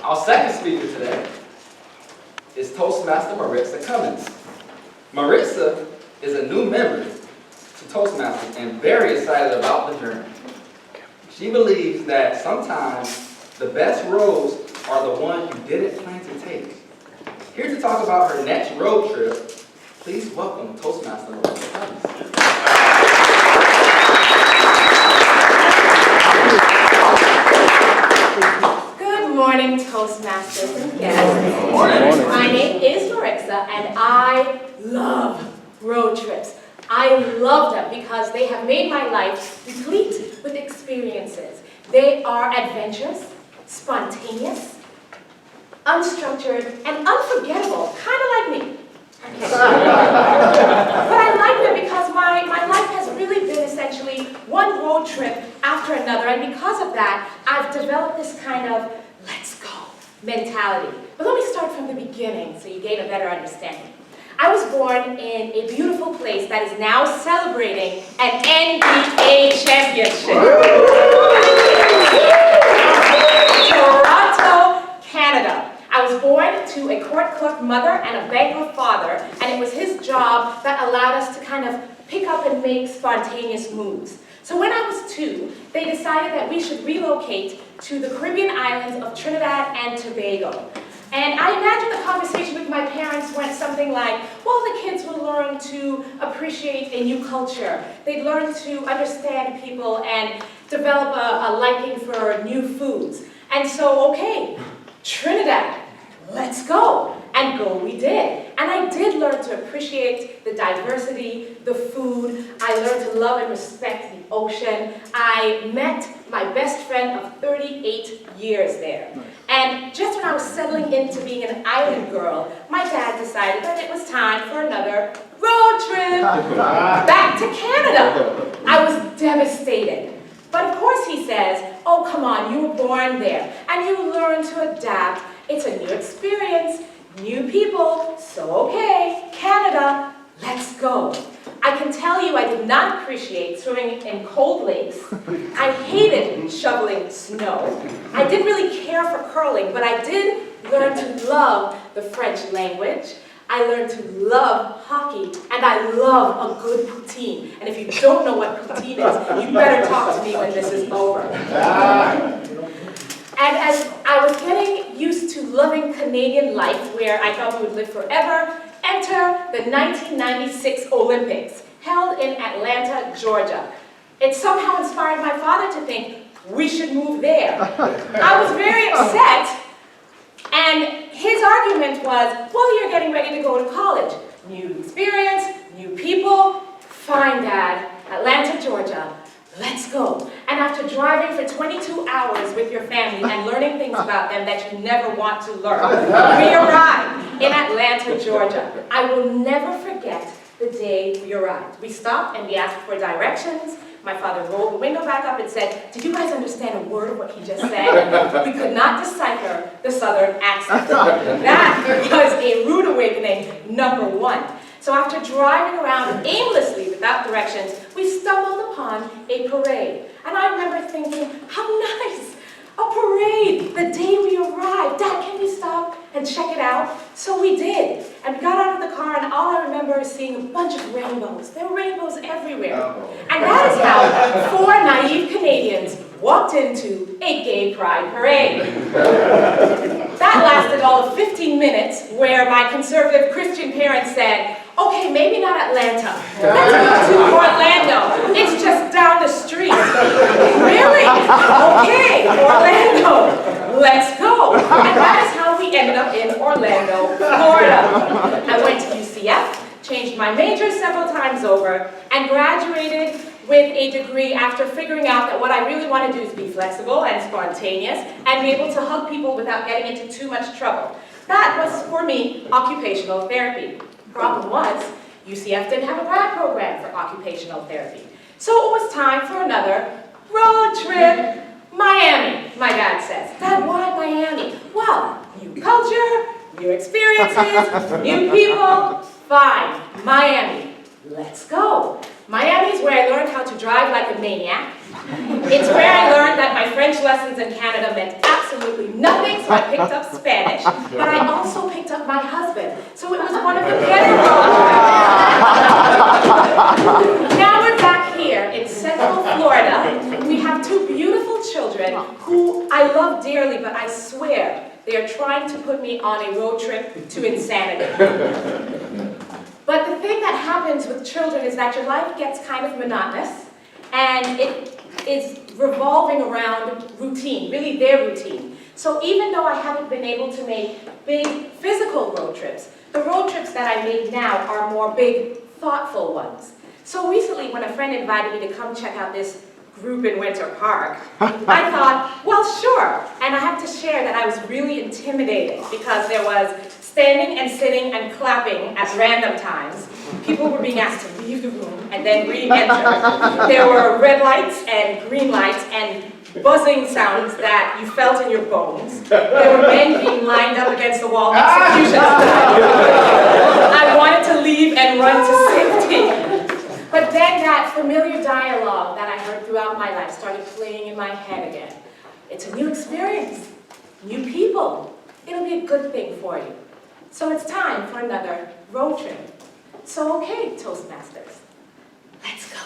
Our second speaker today is Toastmaster Marixa Cummings. Marixa is a new member to Toastmasters and very excited about the journey. She believes that sometimes the best roads are the ones you didn't plan to take. Here to talk about her next road trip, please welcome Toastmaster Marixa Cummings. Good morning, Toastmasters and guests. Good morning. My name is Marixa, and I love road trips. I love them because they have made my life replete with experiences. They are adventurous, spontaneous, unstructured, and unforgettable, kind of like me. But I like them because my life has really been essentially one road trip after another, and because of that, I've developed this kind of let's go mentality. But let me start from the beginning so you gain a better understanding. I was born in a beautiful place that is now celebrating an NBA championship. Toronto, Canada. I was born to a court clerk mother and a banker father, and it was his job that allowed us to kind of pick up and make spontaneous moves. So when I was 2, they decided that we should relocate to the Caribbean islands of Trinidad and Tobago. And I imagine the conversation with my parents went something like, well, the kids will learn to appreciate a new culture. They'd learn to understand people and develop a liking for new foods. And so, okay, Trinidad, let's go. And go we did. And I did learn to appreciate the diversity, the food. I learned to love and respect the ocean. I met my best friend of 38 years there. And just when I was settling into being an island girl, my dad decided that it was time for another road trip back to Canada. I was devastated. But of course he says, oh, come on, you were born there, and you learn to adapt. It's a new experience, new people, so okay, Canada, let's go. I can tell you I did not appreciate swimming in cold lakes. I hated shoveling snow. I didn't really care for curling, but I did learn to love the French language. I learned to love hockey, and I love a good poutine. And if you don't know what poutine is, you better talk to me when this is over. And as I was getting used to loving Canadian life, where I thought we would live forever, enter the 1996 Olympics, held in Atlanta, Georgia. It somehow inspired my father to think, we should move there. I was very upset. And his argument was, well, you're getting ready to go to college. New experience, new people. Fine, Dad. Atlanta, Georgia. Let's go. And after driving for 22 hours with your family and learning things about them that you never want to learn, we arrived in Atlanta, Georgia. I will never forget the day we arrived. We stopped and we asked for directions. My father rolled the window back up and said, did you guys understand a word of what he just said? We could not decipher the Southern accent. That was a rude awakening, number 1. So after driving around aimlessly without directions, we stumbled upon a parade. And I remember thinking, how nice, a parade, the day we arrived. Dad, can we stop and check it out? So we did. And we got out of the car, and all I remember is seeing a bunch of rainbows. There were rainbows everywhere. And that is how 4 naive Canadians walked into a gay pride parade. That lasted all of 15 minutes, where my conservative Christian parents said, okay, maybe not Atlanta. Let's go to Orlando. It's just down the street. Really? Okay, Orlando. Let's go. And that is how we ended up in Orlando, Florida. I went to UCF, changed my major several times over, and graduated with a degree after figuring out that what I really want to do is be flexible and spontaneous and be able to hug people without getting into too much trouble. That was, for me, occupational therapy. Problem was, UCF didn't have a grad program for occupational therapy. So it was time for another road trip. Miami, my dad says. Dad, why Miami? Well, new culture, new experiences, new people. Fine, Miami. Let's go. Miami is where I learned how to drive like a maniac. It's where I learned that my French lessons in Canada meant absolutely absolutely nothing, so I picked up Spanish, but I also picked up my husband. So it was one of the better road trips. Now we're back here in Central Florida. We have two beautiful children who I love dearly, but I swear they are trying to put me on a road trip to insanity. But the thing that happens with children is that your life gets kind of monotonous, and it is revolving around routine, really their routine. So even though I haven't been able to make big physical road trips, the road trips that I make now are more big, thoughtful ones. So recently, when a friend invited me to come check out this group in Winter Park, I thought, well, sure. And I have to share that I was really intimidated because there was standing and sitting and clapping at random times. People were being asked to leave the room and then re-enter. There were red lights and green lights and buzzing sounds that you felt in your bones. There were men being lined up against the wall, execution style. I wanted to leave and run to safety. But then that familiar dialogue that I heard throughout my life started playing in my head again. It's a new experience, new people. It'll be a good thing for you. So it's time for another road trip. So okay, Toastmasters, let's go.